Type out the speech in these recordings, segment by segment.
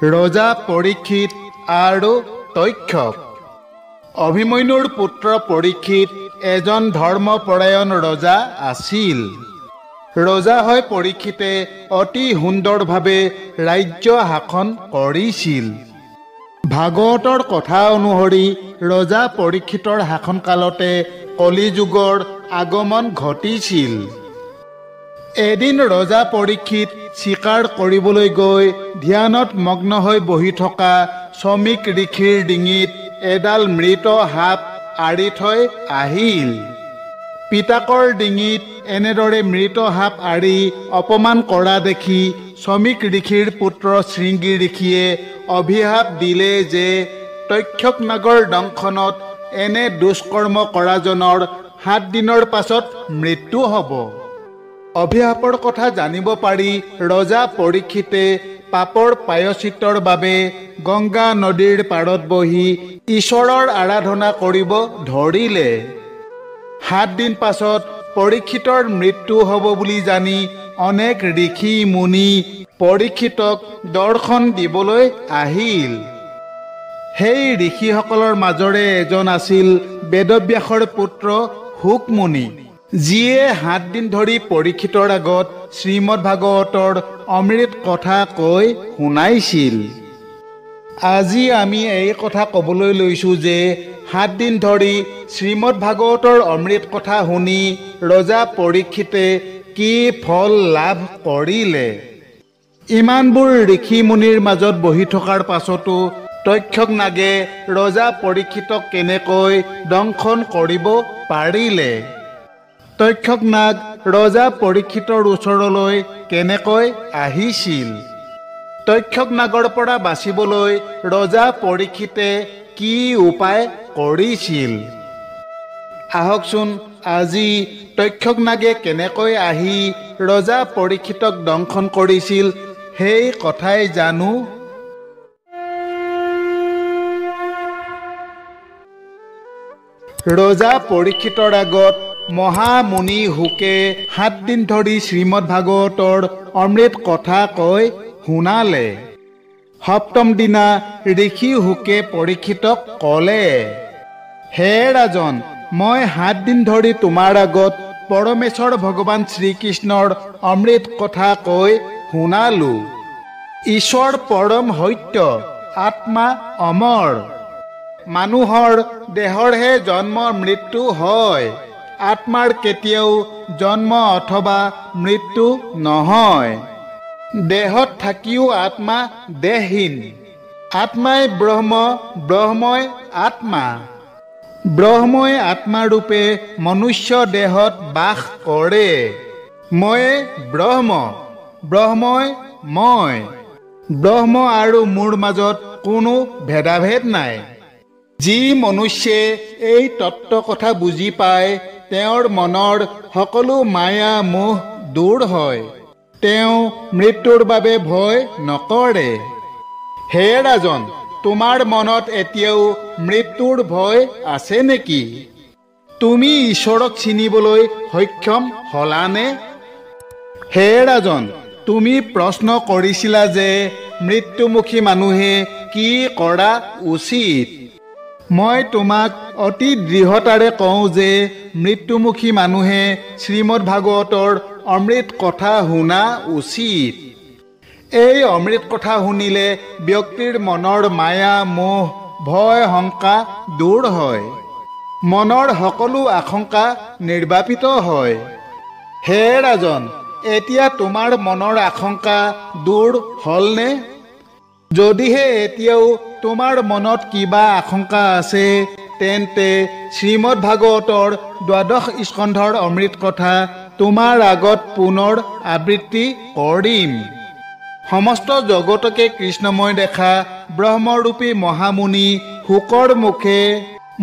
ৰজা পৰীক্ষিত আৰু তক্ষক। অভিমন্যুৰ পুত্ৰ পৰীক্ষিত এজন ধৰ্মপৰায়ণ ৰজা আছিল। ৰজা হৈ পৰীক্ষিতে অতি সুন্দৰভাৱে ৰাজ্য শাসন কৰিছিল। ভাগৱতৰ কথা অনুসৰি ৰজা পৰীক্ষিতৰ শাসনকালতে কলিযুগৰ আগমন ঘটিছিল। এদিন ৰজা পৰীক্ষিত চিকাৰ কৰিবলৈ গৈ ধ্যানত মগ্ন হৈ বহি থকা শ্ৰমিক ঋষিৰ ডিঙিত এডাল মৃত সাপ আঁৰি থৈ আহিল। পিতাকৰ ডিঙিত এনেদৰে মৃত সাপ আঁৰি অপমান কৰা দেখি শ্ৰমিক ঋষিৰ পুত্ৰ শৃংগী ঋষিয়ে অভিশাপ দিলে যে তক্ষক নাগৰ দংশনত এনে দুষ্কৰ্ম কৰাজনৰ 7 দিনৰ পাছত মৃত্যু হ'ব। অভিশাপৰ কথা জানিব পাৰি ৰজা পৰীক্ষিতে পাপৰ প্ৰায়শ্চিত্তৰ বাবে গংগা নদীৰ পাৰত বহি ঈশ্বৰৰ আৰাধনা কৰিব ধৰিলে। 7 দিন পাছত পৰীক্ষিতৰ মৃত্যু হ'ব বুলি জানি অনেক ঋষি মুনি পৰীক্ষিতক দৰ্শন দিবলৈ আহিল। সেই ঋষিসকলৰ মাজৰে এজন আছিল বেদব্যাসৰ পুত্ৰ শুক মুনি, যিয়ে 7 দিন ধৰি পৰীক্ষিতৰ আগত শ্ৰীমদ ভাগৱতৰ অমৃত কথা কৈ শুনাইছিল। আজি আমি এই কথা ক'বলৈ লৈছোঁ যে 7 দিন ধৰি শ্ৰীমদ ভাগৱতৰ অমৃত কথা শুনি ৰজা পৰীক্ষিতে কি ফল লাভ কৰিলে। ইমানবোৰ ঋষি মুনিৰ মাজত বহি থকাৰ পাছতো তক্ষক নাগে ৰজা পৰীক্ষিতক কেনেকৈ দংশন কৰিব পাৰিলে। তক্ষক নাগ ৰজা পৰীক্ষিতৰ ওচৰলৈ কেনেকৈ আহিছিল। তক্ষক নাগৰ পৰা বাচিবলৈ ৰজা পৰীক্ষিতে কি উপায় কৰিছিল। আহকচোন আজি তক্ষক নাগে কেনেকৈ আহি ৰজা পৰীক্ষিতক দংশন কৰিছিল সেই কথাই জানো। ৰজা পৰীক্ষিতৰ আগত মহামুনি শুকে 7 দিন ধৰি শ্ৰীমদ ভাগৱতৰ অমৃত কথা কৈ শুনালে। 7ম দিনা ঋষি শুকে পৰীক্ষিতক ক'লে, হে ৰাজন, মই 7 দিন ধৰি তোমাৰ আগত পৰমেশ্বৰ ভগৱান শ্ৰীকৃষ্ণৰ অমৃত কথা কৈ শুনালো। ঈশ্বৰ পৰম সত্য, আত্মা অমৰ। মানুহৰ দেহৰহে জন্ম মৃত্যু হয়, আত্মাৰ কেতিয়াও জন্ম অথবা মৃত্যু নহয়। দেহত থাকিও আত্মা দেহহীন। আত্মাই ব্ৰহ্ম, ব্ৰহ্মই আত্মা। ব্ৰহ্মই আত্মাৰূপে মনুষ্য দেহত বাস কৰে। ময়ে ব্ৰহ্ম, ব্ৰহ্মই মই। ব্ৰহ্ম আৰু মোৰ মাজত কোনো ভেদাভেদ নাই। যি মনুষ্যে এই তত্ত্ব কথা বুজি পায় তেওঁৰ মনৰ সকলো মায়া মোহ দূৰ হয়। তেওঁ মৃত্যুৰ বাবে ভয় নকৰে। হে ৰাজন, তোমাৰ মনত এতিয়াও মৃত্যুৰ ভয় আছে নেকি? তুমি ঈশ্বৰক চিনিবলৈ সক্ষম হলানে? হে ৰাজন, তুমি প্ৰশ্ন কৰিছিলা যে মৃত্যুমুখী মানুহে কি কৰা উচিত। মই তোমাক অতি দৃঢ়তাৰে কওঁ যে মৃত্যুমুখী মানুহে শ্ৰীমদ ভাগৱতৰ অমৃত কথা শুনা উচিত। এই অমৃত কথা শুনিলে ব্যক্তিৰ মনৰ মায়া মোহ ভয় শংকা দূৰ হয়। মনৰ সকলো আশংকা নিৰ্বাপিত হয়। হে ৰাজন, এতিয়া তোমাৰ মনৰ আশংকা দূৰ হ'লনে? যদিহে এতিয়াও তোমাৰ মনত কিবা আশংকা আছে তেন্তে শ্ৰীমদ ভাগৱতৰ 12 স্কন্ধৰ অমৃত কথা তোমাৰ আগত পুনৰ আবৃত্তি কৰিম। সমস্ত জগতকে কৃষ্ণময় দেখা ব্ৰহ্মৰূপী মহামুনি শুকৰ মুখে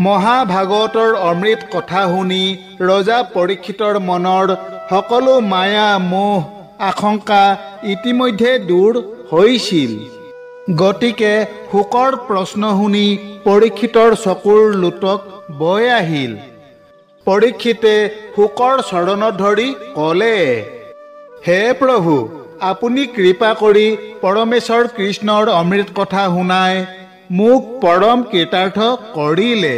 মহাভাগৱতৰ অমৃত কথা শুনি ৰজা পৰীক্ষিতৰ মনৰ সকলো মায়া মোহ আশংকা ইতিমধ্যে দূৰ হৈছিল। গতিকে শুকৰ প্ৰশ্ন শুনি পৰীক্ষিতৰ চকুৰ লোটক বৈ আহিল। পৰীক্ষিতে শুকৰ চৰণত ধৰি ক'লে, হে প্ৰভু, আপুনি কৃপা কৰি পৰমেশ্বৰ কৃষ্ণৰ অমৃত কথা শুনাই মোক পৰম কৃতাৰ্থ কৰিলে।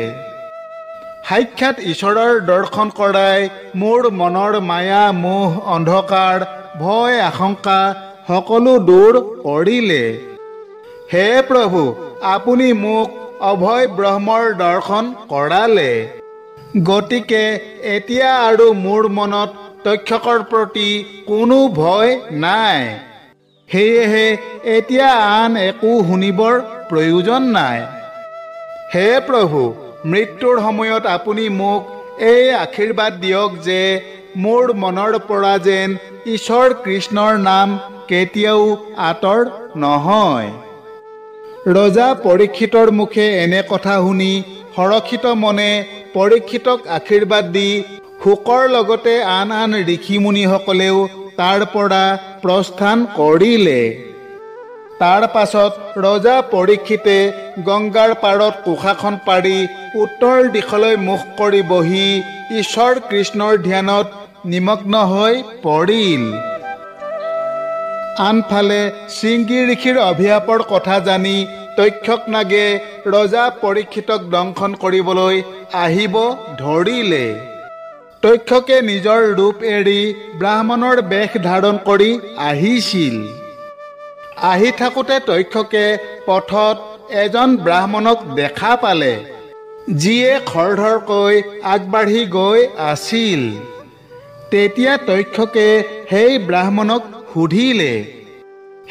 সাক্ষাৎ ঈশ্বৰৰ দৰ্শন কৰাই মোৰ মনৰ মায়া মোহ অন্ধকাৰ ভয় আশংকা সকলো দূৰ কৰিলে। হে প্ৰভু, আপুনি মোক অভয় ব্ৰহ্মৰ দৰ্শন কৰালে। গতিকে এতিয়া আৰু মোৰ মনত তক্ষকৰ প্ৰতি কোনো ভয় নাই। সেয়েহে এতিয়া আন একো শুনিবৰ প্ৰয়োজন নাই। হে প্ৰভু, মৃত্যুৰ সময়ত আপুনি মোক এই আশীৰ্বাদ দিয়ক যে মোৰ মনৰ পৰা যেন ঈশ্বৰ কৃষ্ণৰ নাম কেতিয়াও আঁতৰ নহয়। ৰজা পৰীক্ষিতৰ মুখে এনে কথা শুনি হৰষিত মনে পৰীক্ষিতক আশীৰ্বাদ দি শোকৰ লগতে আন আন ঋষিমুনিসকলেও তাৰ পৰা প্ৰস্থান কৰিলে। তাৰ পাছত ৰজা পৰীক্ষিতে গংগাৰ পাৰত কোষাখন পাৰি উত্তৰ দিশলৈ মুখ কৰি বহি ঈশ্বৰ কৃষ্ণৰ ধ্যানত নিমগ্ন হৈ পৰিল। আনফালে শৃংগী ঋষিৰ অভিশাপৰ কথা জানি তক্ষক নাগে ৰজা পৰীক্ষিতক দংশন কৰিবলৈ আহিব ধৰিলে। তক্ষকে নিজৰ ৰূপ এৰি ব্ৰাহ্মণৰ বেশ ধাৰণ কৰি আহিছিল। আহি থাকোঁতে তক্ষকে পথত এজন ব্ৰাহ্মণক দেখা পালে, যিয়ে খৰধৰকৈ আগবাঢ়ি গৈ আছিল। তেতিয়া তক্ষকে সেই ব্ৰাহ্মণক সুধিলে,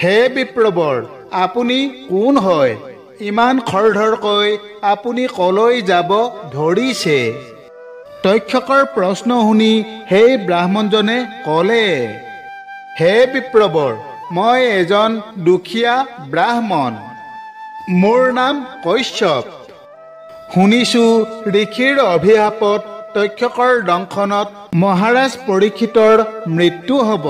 হে বিপ্ৰবৰ, আপুনি কোন হয়? ইমান খৰধৰকৈ আপুনি কলৈ যাব ধৰিছে? তক্ষকৰ প্ৰশ্ন শুনি সেই ব্ৰাহ্মণজনে ক'লে, হে বিপ্ৰবৰ, মই এজন দুখীয়া ব্ৰাহ্মণ। মোৰ নাম কশ্যপ। শুনিছোঁ ঋষিৰ অভিশাপত তক্ষকৰ দংশনত মহাৰাজ পৰীক্ষিতৰ মৃত্যু হ'ব।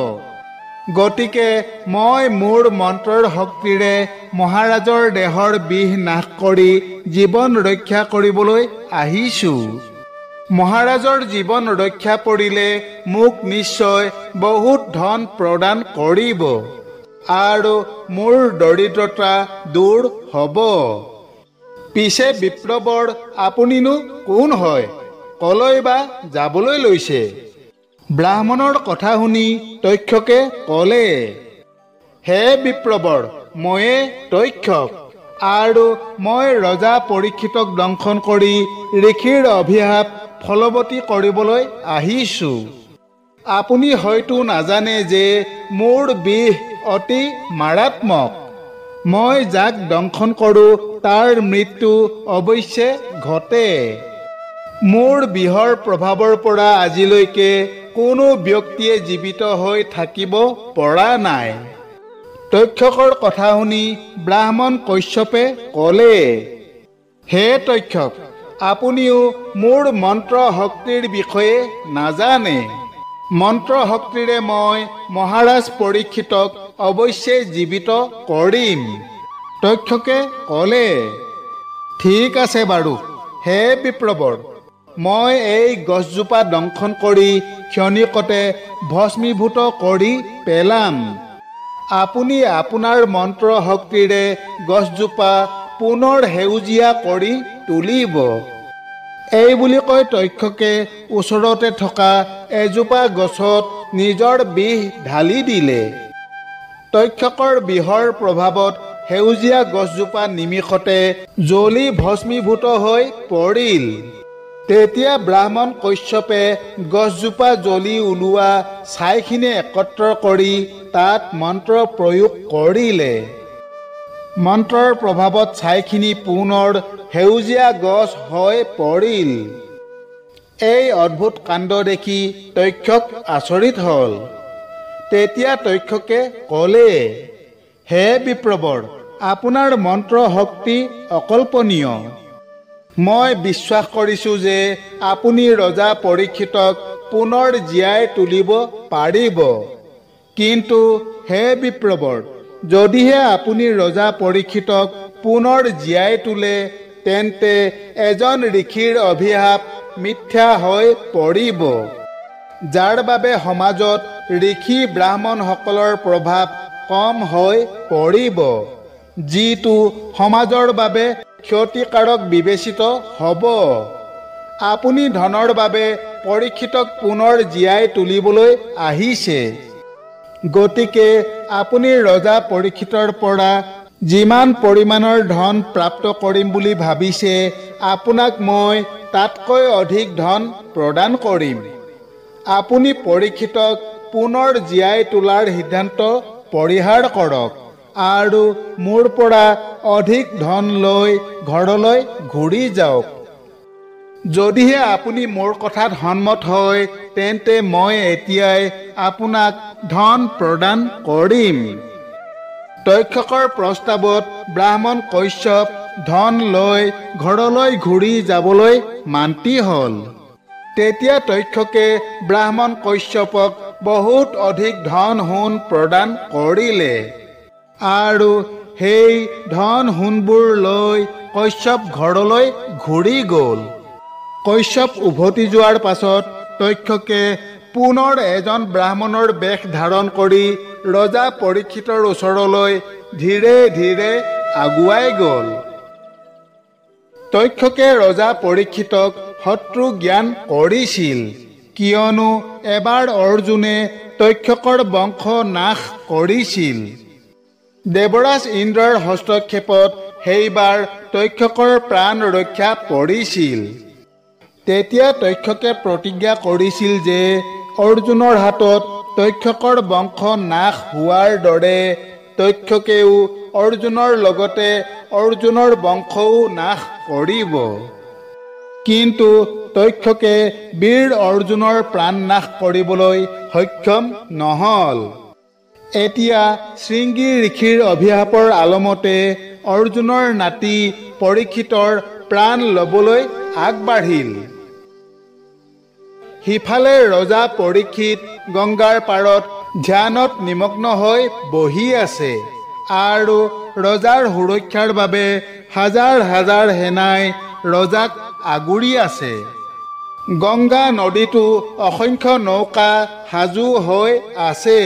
গতিকে মই মোৰ মন্ত্ৰৰ শক্তিৰে মহাৰাজৰ দেহৰ বিষ নাশ কৰি জীৱন ৰক্ষা কৰিবলৈ আহিছোঁ। মহাৰাজৰ জীৱন ৰক্ষা পৰিলে মোক নিশ্চয় বহুত ধন প্ৰদান কৰিব আৰু মোৰ দৰিদ্ৰতা দূৰ হ'ব। পিছে বিপ্ৰবৰ, আপুনিনো কোন হয়? কলৈ বা যাবলৈ লৈছে? ব্ৰাহ্মণৰ কথা শুনি তক্ষকে ক'লে, হে বিপ্ৰবৰ, ময়ে তক্ষক আৰু মই ৰজা পৰীক্ষিতক দংশন কৰি ঋষিৰ অভিশাপ ফলৱতী কৰিবলৈ আহিছোঁ। আপুনি হয়তো নাজানে যে মোৰ বিষ অতি মাৰাত্মক। মই যাক দংশন কৰোঁ তাৰ মৃত্যু অৱশ্যে ঘটে। মোৰ বিষৰ প্ৰভাৱৰ পৰা আজিলৈকে কোনো ব্যক্তিয়ে জীৱিত হৈ থাকিব পৰা নাই। তক্ষকৰ কথা শুনি ব্ৰাহ্মণ কশ্যপে ক'লে, হে তক্ষক, আপুনিও মোৰ মন্ত্ৰ শক্তিৰ বিষয়ে নাজানে। মন্ত্ৰ শক্তিৰে মই মহাৰাজ পৰীক্ষিতক অৱশ্যে জীৱিত কৰিম। তক্ষকে ক'লে, ঠিক আছে বাৰু, হে বিপ্ৰবৰ, মই এই গছজোপা দংশন কৰি ক্ষণিকতে ভস্মীভূত কৰি পেলাম। আপুনি আপোনাৰ মন্ত্ৰ শক্তিৰে গছজোপা পুনৰ সেউজীয়া কৰি তুলিব। এই বুলি কৈ তক্ষকে ওচৰতে থকা এজোপা গছত নিজৰ বিষ ঢালি দিলে। তক্ষকৰ বিষৰ প্ৰভাৱত সেউজীয়া গছজোপা নিমিষতে জ্বলি ভস্মীভূত হৈ পৰিল। তেতিয়া ব্ৰাহ্মণ কশ্যপে গছজোপা জ্বলি ওলোৱা ছাইখিনি একত্ৰ কৰি তাত মন্ত্ৰ প্ৰয়োগ কৰিলে। মন্ত্ৰৰ প্ৰভাৱত ছাইখিনি পুনৰ সেউজীয়া গছ হৈ পৰিল। এই অদ্ভুত কাণ্ড দেখি তক্ষক আচৰিত হ'ল। তেতিয়া তক্ষকে ক'লে, হে বিপ্ৰবৰ, আপোনাৰ মন্ত্ৰ শক্তি অকল্পনীয়। মই বিশ্বাস কৰিছোঁ যে আপুনি ৰজা পৰীক্ষিতক পুনৰ জীয়াই তুলিব পাৰিব। কিন্তু হে বিপ্ৰবৰ, যদিহে আপুনি ৰজা পৰীক্ষিতক পুনৰ জীয়াই তোলে, তেন্তে এজন ঋষিৰ অভিশাপ মিথ্যা হৈ পৰিব। যাৰ বাবে সমাজত ঋষি ব্ৰাহ্মণসকলৰ প্ৰভাৱ কম হৈ পৰিব, যিটো সমাজৰ বাবে ক্ষতিকাৰক বিবেচিত হ'ব। আপুনি ধনৰ বাবে পৰীক্ষিতক পুনৰ জীয়াই তুলিবলৈ আহিছে। গতিকে আপুনি ৰজা পৰীক্ষিতৰ পৰা যিমান পৰিমাণৰ ধন প্ৰাপ্ত কৰিম বুলি ভাবিছে, আপোনাক মই তাতকৈ অধিক ধন প্ৰদান কৰিম। আপুনি পৰীক্ষিতক পুনৰ জীয়াই তোলাৰ সিদ্ধান্ত পৰিহাৰ কৰক আৰু মোৰ পৰা অধিক ধন লৈ ঘৰলৈ ঘূৰি যাওক। যদিহে আপুনি মোৰ কথাত সন্মত হয়, তেন্তে মই এতিয়াই আপোনাক ধন প্ৰদান কৰিম। তক্ষকৰ প্ৰস্তাৱত ব্ৰাহ্মণ কশ্যপ ধন লৈ ঘৰলৈ ঘূৰি যাবলৈ মান্তি হ'ল। তেতিয়া তক্ষকে ব্ৰাহ্মণ কশ্যপক বহুত অধিক ধন সোণ প্ৰদান কৰিলে আৰু সেই ধন সোণবোৰ লৈ কশ্যপ ঘৰলৈ ঘূৰি গ'ল। কশ্যপ উভতি যোৱাৰ পাছত তক্ষকে পুনৰ এজন ব্ৰাহ্মণৰ বেশ ধাৰণ কৰি ৰজা পৰীক্ষিতৰ ওচৰলৈ ধীৰে ধীৰে আগুৱাই গ'ল। তক্ষকে ৰজা পৰীক্ষিতক শত্ৰু জ্ঞান কৰিছিল, কিয়নো এবাৰ অৰ্জুনে তক্ষকৰ বংশ নাশ কৰিছিল। দেৱৰাজ ইন্দ্ৰৰ হস্তক্ষেপত সেইবাৰ তক্ষকৰ প্ৰাণ ৰক্ষা পৰিছিল। তেতিয়া তক্ষকে প্ৰতিজ্ঞা কৰিছিল যে অৰ্জুনৰ হাতত তক্ষকৰ বংশ নাশ হোৱাৰ দৰে তক্ষকেও অৰ্জুনৰ লগতে অৰ্জুনৰ বংশও নাশ কৰিব। কিন্তু তক্ষকে বীৰ অৰ্জুনৰ প্ৰাণ নাশ কৰিবলৈ সক্ষম নহ'ল। এতিয়া শৃংগী ঋষিৰ অভিশাপৰ আলমতে অৰ্জুনৰ নাতি পৰীক্ষিতৰ প্ৰাণ ল'বলৈ আগবাঢ়িল। সিফালে ৰজা পৰীক্ষিত গংগাৰ পাৰত ধ্যানত নিমগ্ন হৈ বহি আছে আৰু ৰজাৰ সুৰক্ষাৰ বাবে হাজাৰ হাজাৰ সেনাই ৰজাক আগুৰি আছে। গংগা নদীতো অসংখ্য নৌকা সাজু হৈ আছে,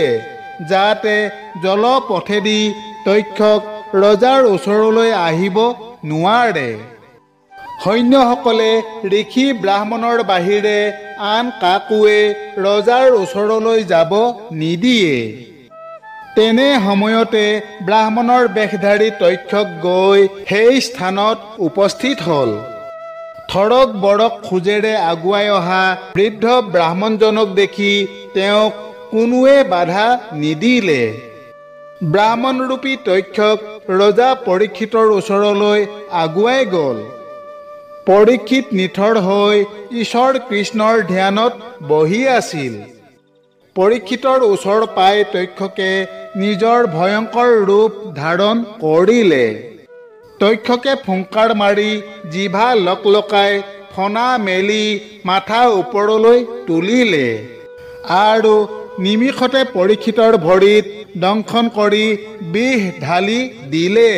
যাতে জলপথেদি তক্ষক ৰজাৰ ওচৰলৈ আহিব নোৱাৰে। সৈন্যসকলে ঋষি ব্ৰাহ্মণৰ বাহিৰে আন কাকোৱে ৰজাৰ ওচৰলৈ যাব নিদিয়ে। তেনে সময়তে ব্ৰাহ্মণৰ বেশধাৰী তক্ষক গৈ সেই স্থানত উপস্থিত হ'ল। থৰক বৰক খোজেৰে আগুৱাই অহা বৃদ্ধ ব্ৰাহ্মণজনক দেখি তেওঁক কোনোৱে বাধা নিদিলে। ব্ৰাহ্মণৰূপী তক্ষক ৰজা পৰীক্ষিতৰ ওচৰলৈ আগুৱাই গ'ল। পৰীক্ষিত নিথৰ হৈ ঈশ্বৰ কৃষ্ণৰ ধ্যানত বহি আছিল। পৰীক্ষিতৰ ওচৰ পাই তক্ষকে নিজৰ ভয়ংকৰ ৰূপ ধাৰণ কৰিলে। তক্ষকে ফুংকাৰ মাৰি জিভা লকলকাই ফণা মেলি মাথা ওপৰলৈ তুলিলে আৰু নিমিষতে পৰীক্ষিতৰ ভৰিত দংশন কৰি বিষ ঢালি দিলে।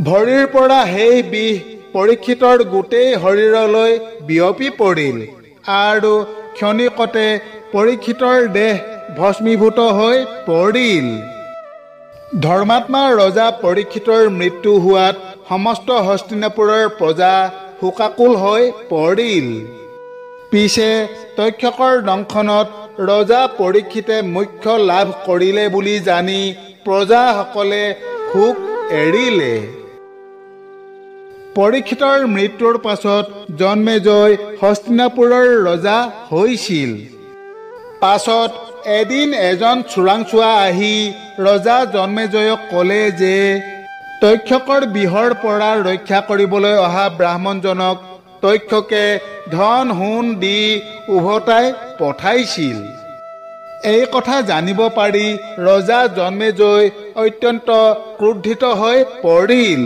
ভৰিৰ পৰা সেই বিষ পৰীক্ষিতৰ গোটেই শৰীৰলৈ বিয়পি পৰিল আৰু ক্ষণিকতে পৰীক্ষিতৰ দেহ ভস্মীভূত হৈ পৰিল। ধৰ্মাত্মা ৰজা পৰীক্ষিতৰ মৃত্যু হোৱাত সমস্ত হস্তিনাপুৰৰ প্ৰজা শোকাকুল হৈ পৰিল। পিছে তক্ষকৰ দংশনত ৰজা পৰীক্ষিতে মুখ্য লাভ কৰিলে বুলি জানি প্ৰজাসকলে শোক এৰিলে। পৰীক্ষিতৰ মৃত্যুৰ পাছত জন্মেজয় হস্তিনাপুৰৰ ৰজা হৈছিল। পাছত এদিন এজন চোৰাংচোৱা আহি ৰজা জন্মেজয়ক ক'লে যে তক্ষকৰ বিষৰ পৰা ৰক্ষা কৰিবলৈ অহা ব্ৰাহ্মণজনক তক্ষকে ধন সোণ দি উভতাই পঠাইছিল। এই কথা জানিব পাৰি ৰজা জন্মেজয় অত্যন্ত ক্ৰোধিত হৈ পৰিল।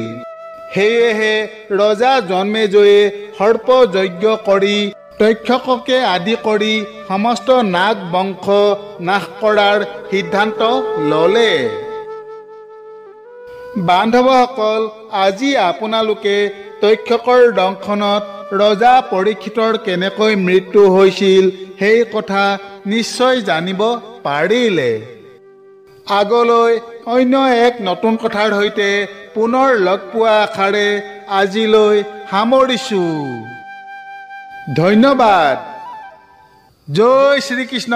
সেয়েহে ৰজা জন্মেজয়ে সৰ্পযজ্ঞ কৰি তক্ষককে আদি কৰি সমস্ত নাগ বংশ নাশ কৰাৰ সিদ্ধান্ত ল'লে। বান্ধৱসকল, আজি আপোনালোকে তক্ষকৰ দংশনত ৰজা পৰীক্ষিতৰ কেনেকৈ মৃত্যু হৈছিল সেই কথা নিশ্চয় জানিব পাৰিলে। আগলৈ অন্য এক নতুন কথাৰ সৈতে পুনৰ লগ পোৱা আশাৰে আজিলৈ সামৰিছোঁ। ধন্যবাদ। জয় শ্ৰীকৃষ্ণ।